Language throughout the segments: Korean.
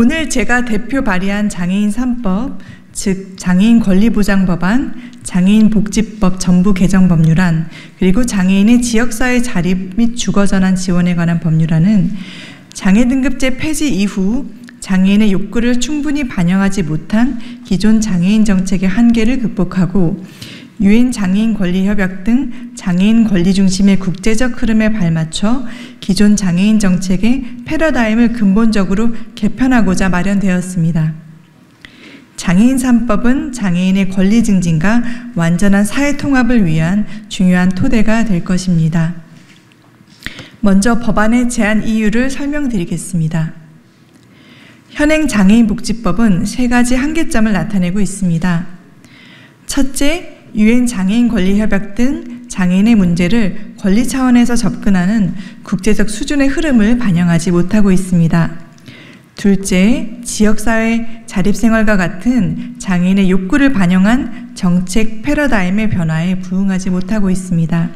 오늘 제가 대표 발의한 장애인 3법, 즉 장애인 권리보장법안, 장애인 복지법 전부 개정 법률안, 그리고 장애인의 지역사회 자립 및 주거전환 지원에 관한 법률안은 장애등급제 폐지 이후 장애인의 욕구를 충분히 반영하지 못한 기존 장애인 정책의 한계를 극복하고 유엔 장애인 권리협약 등 장애인 권리 중심의 국제적 흐름에 발맞춰 기존 장애인 정책의 패러다임을 근본적으로 개편하고자 마련되었습니다. 장애인 3법은 장애인의 권리 증진과 완전한 사회 통합을 위한 중요한 토대가 될 것입니다. 먼저 법안의 제안 이유를 설명드리겠습니다. 현행 장애인 복지법은 3가지 한계점을 나타내고 있습니다. 첫째, 유엔 장애인 권리협약 등 장애인의 문제를 권리 차원에서 접근하는 국제적 수준의 흐름을 반영하지 못하고 있습니다. 둘째, 지역사회 자립생활과 같은 장애인의 욕구를 반영한 정책 패러다임의 변화에 부응하지 못하고 있습니다.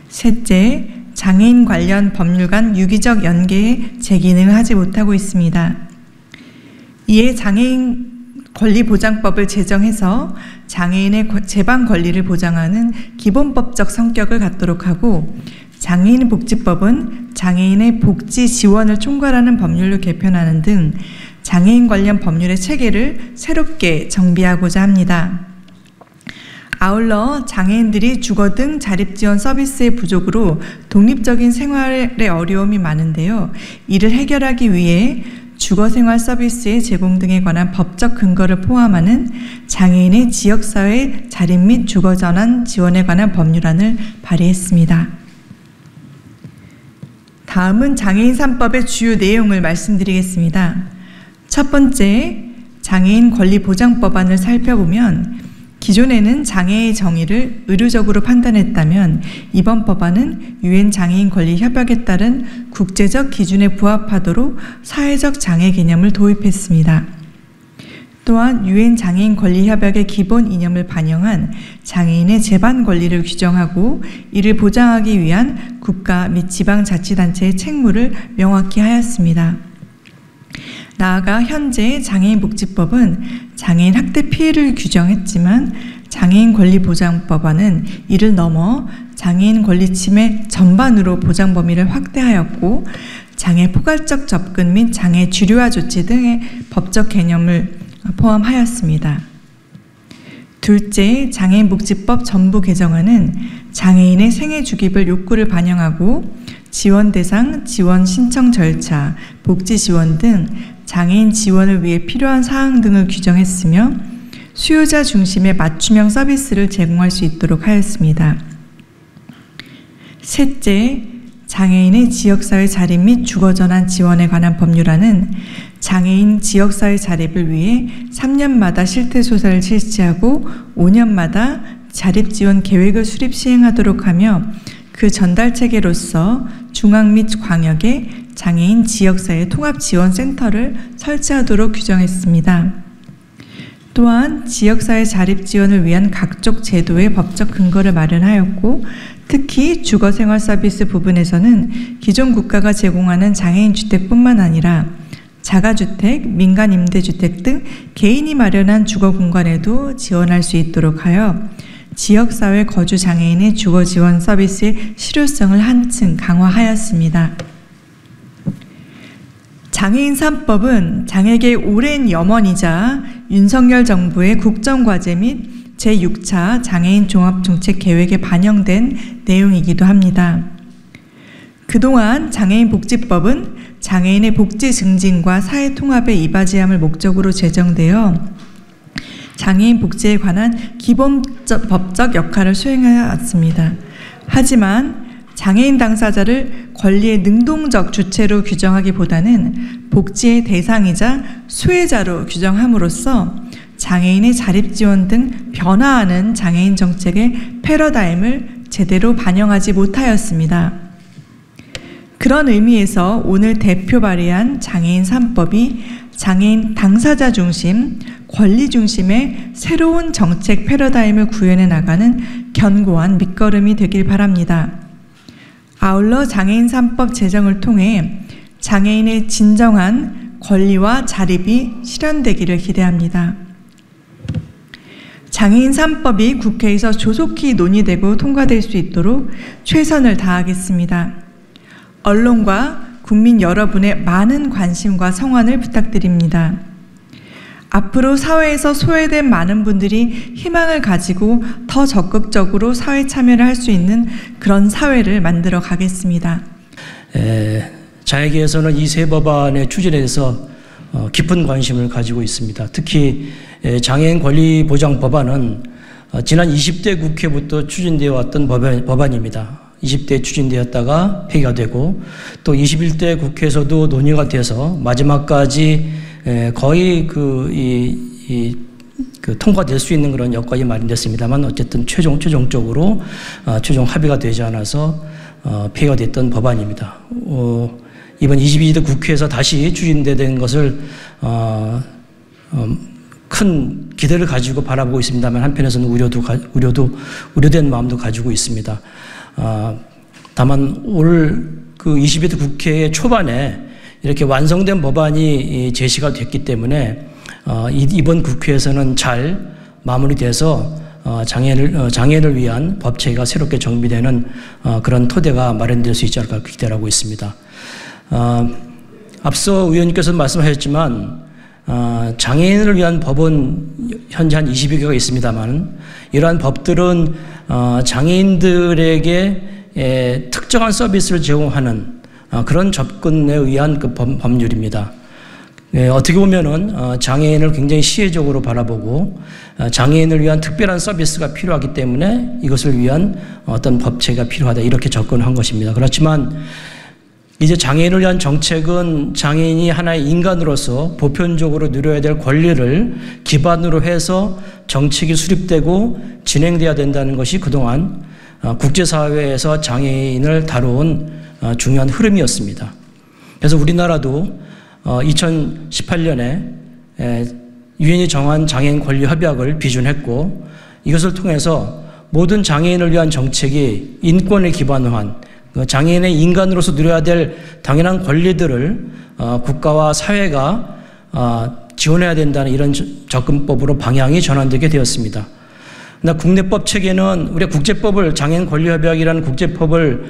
셋째, 장애인 관련 법률 간 유기적 연계에 제기능을 하지 못하고 있습니다. 이에 장애인 권리보장법을 제정해서 장애인의 재방 권리를 보장하는 기본법적 성격을 갖도록 하고 장애인 복지법은 장애인의 복지 지원을 총괄하는 법률로 개편하는 등 장애인 관련 법률의 체계를 새롭게 정비하고자 합니다. 아울러 장애인들이 주거 등 자립지원 서비스의 부족으로 독립적인 생활에 어려움이 많은데요. 이를 해결하기 위해 주거생활 서비스의 제공 등에 관한 법적 근거를 포함하는 장애인의 지역사회 자립 및 주거전환 지원에 관한 법률안을 발의했습니다. 다음은 장애인 3법의 주요 내용을 말씀드리겠습니다. 첫 번째, 장애인 권리보장법안을 살펴보면 기존에는 장애의 정의를 의료적으로 판단했다면 이번 법안은 유엔 장애인 권리 협약에 따른 국제적 기준에 부합하도록 사회적 장애 개념을 도입했습니다. 또한 유엔 장애인 권리 협약의 기본 이념을 반영한 장애인의 재반 권리를 규정하고 이를 보장하기 위한 국가 및 지방자치단체의 책무를 명확히 하였습니다. 나아가 현재 장애인복지법은 장애인 학대 피해를 규정했지만 장애인 권리보장법안은 이를 넘어 장애인 권리 침해 전반으로 보장 범위를 확대하였고 장애 포괄적 접근 및 장애 주류화 조치 등의 법적 개념을 포함하였습니다. 둘째, 장애인복지법 전부 개정안은 장애인의 생애 주기별 욕구를 반영하고 지원 대상, 지원 신청 절차, 복지 지원 등 장애인 지원을 위해 필요한 사항 등을 규정했으며 수요자 중심의 맞춤형 서비스를 제공할 수 있도록 하였습니다. 셋째, 장애인의 지역사회 자립 및 주거전환 지원에 관한 법률안은 장애인 지역사회 자립을 위해 3년마다 실태조사를 실시하고 5년마다 자립지원 계획을 수립 시행하도록 하며 그 전달체계로서 중앙 및 광역에 장애인 지역사회 통합지원센터를 설치하도록 규정했습니다. 또한 지역사회 자립지원을 위한 각종 제도의 법적 근거를 마련하였고 특히 주거생활 서비스 부분에서는 기존 국가가 제공하는 장애인 주택뿐만 아니라 자가주택, 민간임대주택 등 개인이 마련한 주거 공간에도 지원할 수 있도록 하여 지역사회 거주장애인의 주거지원 서비스의 실효성을 한층 강화하였습니다. 장애인 3법은 장애계의 오랜 염원이자 윤석열 정부의 국정과제 및 제6차 장애인 종합정책계획에 반영된 내용이기도 합니다. 그동안 장애인복지법은 장애인의 복지 증진과 사회 통합에 이바지함을 목적으로 제정되어 장애인 복지에 관한 기본 법적 역할을 수행해 왔습니다. 하지만 장애인 당사자를 권리의 능동적 주체로 규정하기보다는 복지의 대상이자 수혜자로 규정함으로써 장애인의 자립지원 등 변화하는 장애인 정책의 패러다임을 제대로 반영하지 못하였습니다. 그런 의미에서 오늘 대표 발의한 장애인 3법이 장애인 당사자 중심, 권리 중심의 새로운 정책 패러다임을 구현해 나가는 견고한 밑거름이 되길 바랍니다. 아울러 장애인 3법 제정을 통해 장애인의 진정한 권리와 자립이 실현되기를 기대합니다. 장애인 3법이 국회에서 조속히 논의되고 통과될 수 있도록 최선을 다하겠습니다. 언론과 국민 여러분의 많은 관심과 성원을 부탁드립니다. 앞으로 사회에서 소외된 많은 분들이 희망을 가지고 더 적극적으로 사회 참여를 할 수 있는 그런 사회를 만들어 가겠습니다. 장애계에서는 이 세 법안의 추진에 대해서 깊은 관심을 가지고 있습니다. 특히 장애인 권리 보장 법안은 지난 20대 국회부터 추진되어 왔던 법안입니다. 20대에 추진되었다가 폐기가 되고 또 21대 국회에서도 논의가 돼서 마지막까지 거의 통과될 수 있는 그런 여건이 마련됐습니다만 어쨌든 최종적으로 최종 합의가 되지 않아서 폐기가 됐던 법안입니다. 이번 22대 국회에서 다시 추진된 것을 큰 기대를 가지고 바라보고 있습니다만 한편에서는 우려된 마음도 가지고 있습니다. 다만 올 그 22대 국회 초반에 이렇게 완성된 법안이 제시가 됐기 때문에 이번 국회에서는 잘 마무리돼서 장애인을 위한 법체계가 새롭게 정비되는 그런 토대가 마련될 수 있지 않을까 기대하고 있습니다. 앞서 의원님께서 말씀하셨지만 장애인을 위한 법은 현재 한 20여 개가 있습니다만 이러한 법들은 장애인들에게 특정한 서비스를 제공하는 그런 접근에 의한 그 법률입니다. 어떻게 보면은 장애인을 굉장히 시혜적으로 바라보고 장애인을 위한 특별한 서비스가 필요하기 때문에 이것을 위한 어떤 법체가 필요하다 이렇게 접근한 것입니다. 그렇지만 이제 장애인을 위한 정책은 장애인이 하나의 인간으로서 보편적으로 누려야 될 권리를 기반으로 해서 정책이 수립되고 진행돼야 된다는 것이 그동안 국제사회에서 장애인을 다룬 중요한 흐름이었습니다. 그래서 우리나라도 2018년에 유엔이 정한 장애인 권리 협약을 비준했고 이것을 통해서 모든 장애인을 위한 정책이 인권에 기반으로 한 장애인의 인간으로서 누려야 될 당연한 권리들을 국가와 사회가 지원해야 된다는 이런 접근법으로 방향이 전환되게 되었습니다. 그러나 국내법 체계는 우리가 국제법을 장애인 권리협약이라는 국제법을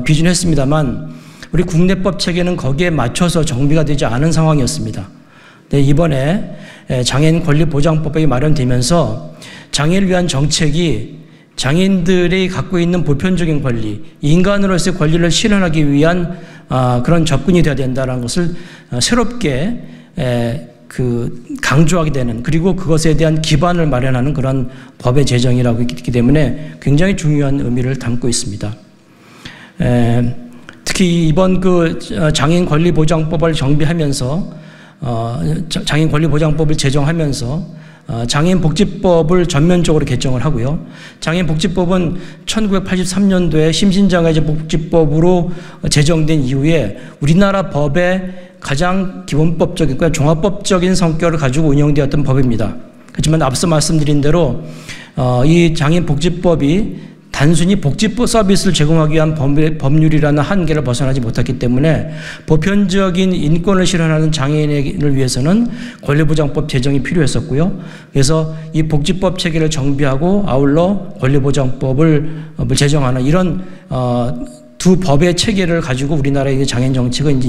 비준했습니다만 우리 국내법 체계는 거기에 맞춰서 정비가 되지 않은 상황이었습니다. 네, 이번에 장애인 권리보장법이 마련되면서 장애인을 위한 정책이 장애인들이 갖고 있는 보편적인 권리, 인간으로서의 권리를 실현하기 위한 그런 접근이 되어야 된다는 것을 새롭게 강조하게 되는 그리고 그것에 대한 기반을 마련하는 그런 법의 제정이라고 있기 때문에 굉장히 중요한 의미를 담고 있습니다. 특히 이번 장애인 권리보장법을 정비하면서 장애인 권리보장법을 제정하면서 장애인 복지법을 전면적으로 개정을 하고요. 장애인 복지법은 1983년도에 심신장애인 복지법으로 제정된 이후에 우리나라 법의 가장 기본법적인 종합법적인 성격을 가지고 운영되었던 법입니다. 그렇지만 앞서 말씀드린 대로 이 장애인 복지법이 단순히 복지법 서비스를 제공하기 위한 법률이라는 한계를 벗어나지 못했기 때문에 보편적인 인권을 실현하는 장애인을 위해서는 권리보장법 제정이 필요했었고요. 그래서 이 복지법 체계를 정비하고 아울러 권리보장법을 제정하는 이런 두 법의 체계를 가지고 우리나라의 장애인 정책은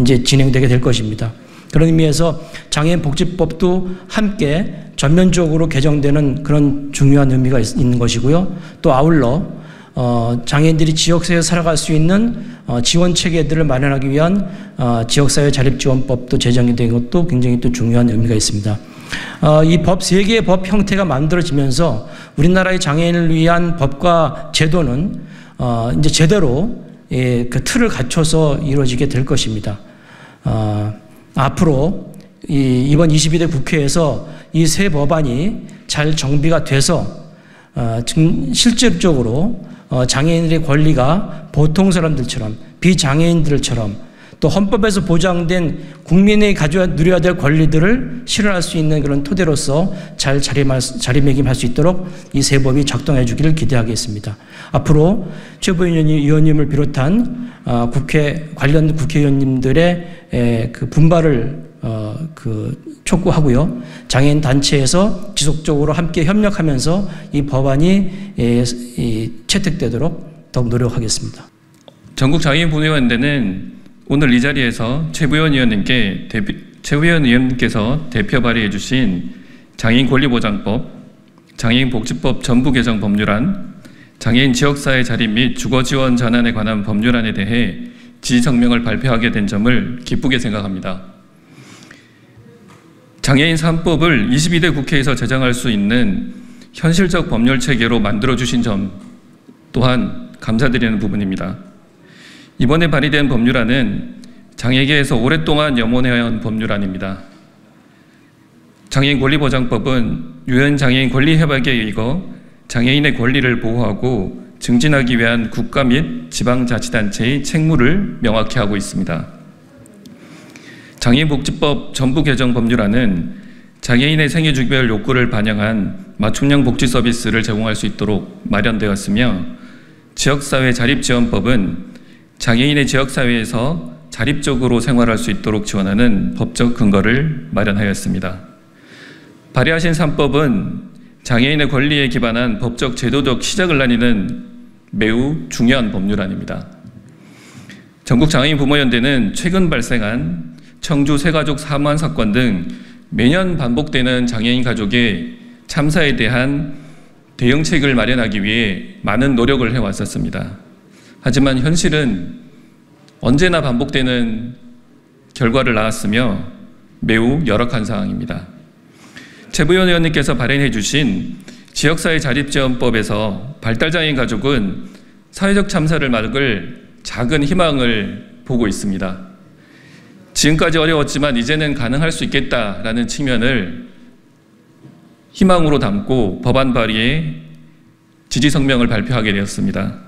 이제 진행되게 될 것입니다. 그런 의미에서 장애인 복지법도 함께 전면적으로 개정되는 그런 중요한 의미가 있는 것이고요. 또 아울러 장애인들이 지역사회에 살아갈 수 있는 지원 체계들을 마련하기 위한 지역사회 자립지원법도 제정이 된 것도 굉장히 또 중요한 의미가 있습니다. 이 법 세 개의 법 형태가 만들어지면서 우리나라의 장애인을 위한 법과 제도는 이제 제대로 그 틀을 갖춰서 이루어지게 될 것입니다. 앞으로 이번 22대 국회에서 이 세 법안이 잘 정비가 돼서 실질적으로 장애인들의 권리가 보통 사람들처럼 비장애인들처럼 또 헌법에서 보장된 국민이 누려야 될 권리들을 실현할 수 있는 그런 토대로서 잘 자리매김할 수 있도록 이 새 법이 작동해 주기를 기대하겠습니다. 앞으로 최부현 의원님을 비롯한 관련 국회의원님들의 그 분발을 촉구하고요. 장애인 단체에서 지속적으로 함께 협력하면서 이 법안이 채택되도록 더욱 노력하겠습니다. 전국장애인분회원대는 오늘 이 자리에서 최부현 의원님께서 대표 발의해 주신 장애인 권리보장법, 장애인 복지법 전부 개정 법률안, 장애인 지역사회 자립 및 주거 지원 전환에 관한 법률안에 대해 지지 성명을 발표하게 된 점을 기쁘게 생각합니다. 장애인 3법을 22대 국회에서 제정할 수 있는 현실적 법률 체계로 만들어 주신 점 또한 감사드리는 부분입니다. 이번에 발의된 법률안은 장애계에서 오랫동안 염원해온 법률안입니다. 장애인 권리보장법은 유엔 장애인 권리 협약에 의거 장애인의 권리를 보호하고 증진하기 위한 국가 및 지방자치단체의 책무를 명확히 하고 있습니다. 장애인복지법 전부 개정 법률안은 장애인의 생애주기별 욕구를 반영한 맞춤형 복지 서비스를 제공할 수 있도록 마련되었으며, 지역사회 자립지원법은 장애인의 지역사회에서 자립적으로 생활할 수 있도록 지원하는 법적 근거를 마련하였습니다. 발의하신 3법은 장애인의 권리에 기반한 법적 제도적 시작을 나뉘는 매우 중요한 법률안입니다. 전국장애인부모연대는 최근 발생한 청주 새가족 사망 사건 등 매년 반복되는 장애인 가족의 참사에 대한 대응책을 마련하기 위해 많은 노력을 해왔었습니다. 하지만 현실은 언제나 반복되는 결과를 낳았으며 매우 열악한 상황입니다. 최부현 의원님께서 발의해 주신 지역사회 자립지원법에서 발달장애인 가족은 사회적 참사를 막을 작은 희망을 보고 있습니다. 지금까지 어려웠지만 이제는 가능할 수 있겠다라는 측면을 희망으로 담고 법안 발의에 지지 성명을 발표하게 되었습니다.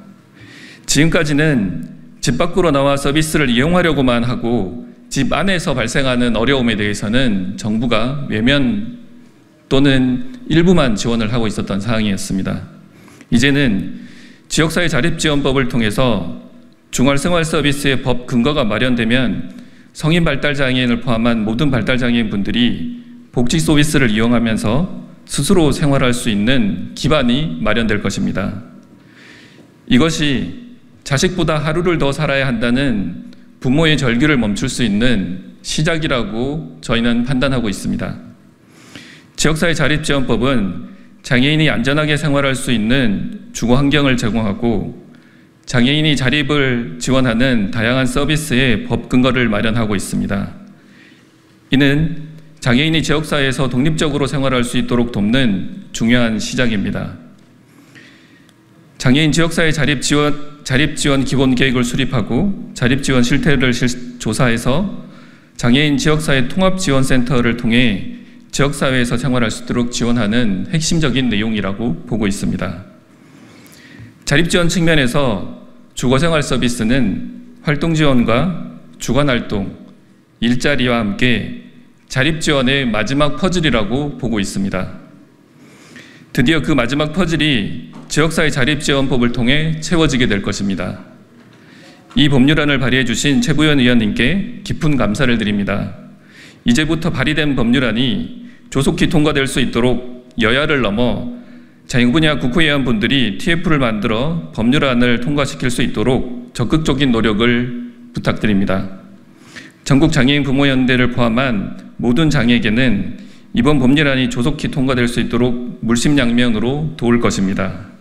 지금까지는 집 밖으로 나와 서비스를 이용하려고만 하고 집 안에서 발생하는 어려움에 대해서는 정부가 외면 또는 일부만 지원을 하고 있었던 상황이었습니다. 이제는 지역사회 자립지원법을 통해서 중활생활 서비스의 법 근거가 마련되면 성인 발달장애인을 포함한 모든 발달장애인 분들이 복지 서비스를 이용하면서 스스로 생활할 수 있는 기반이 마련될 것입니다. 이것이 자식보다 하루를 더 살아야 한다는 부모의 절규를 멈출 수 있는 시작이라고 저희는 판단하고 있습니다. 지역사회 자립지원법은 장애인이 안전하게 생활할 수 있는 주거 환경을 제공하고 장애인이 자립을 지원하는 다양한 서비스의 법 근거를 마련하고 있습니다. 이는 장애인이 지역사회에서 독립적으로 생활할 수 있도록 돕는 중요한 시작입니다. 장애인 지역사회 자립지원 기본계획을 수립하고 자립지원 실태를 조사해서 장애인 지역사회 통합지원센터를 통해 지역사회에서 생활할 수 있도록 지원하는 핵심적인 내용이라고 보고 있습니다. 자립지원 측면에서 주거생활 서비스는 활동지원과 주간활동, 일자리와 함께 자립지원의 마지막 퍼즐이라고 보고 있습니다. 드디어 그 마지막 퍼즐이 지역사회 자립지원법을 통해 채워지게 될 것입니다. 이 법률안을 발의해 주신 최부현 의원님께 깊은 감사를 드립니다. 이제부터 발의된 법률안이 조속히 통과될 수 있도록 여야를 넘어 장애인 분야 국회의원분들이 TF를 만들어 법률안을 통과시킬 수 있도록 적극적인 노력을 부탁드립니다. 전국장애인 부모연대를 포함한 모든 장애계는 이번 법률안이 조속히 통과될 수 있도록 물심양면으로 도울 것입니다.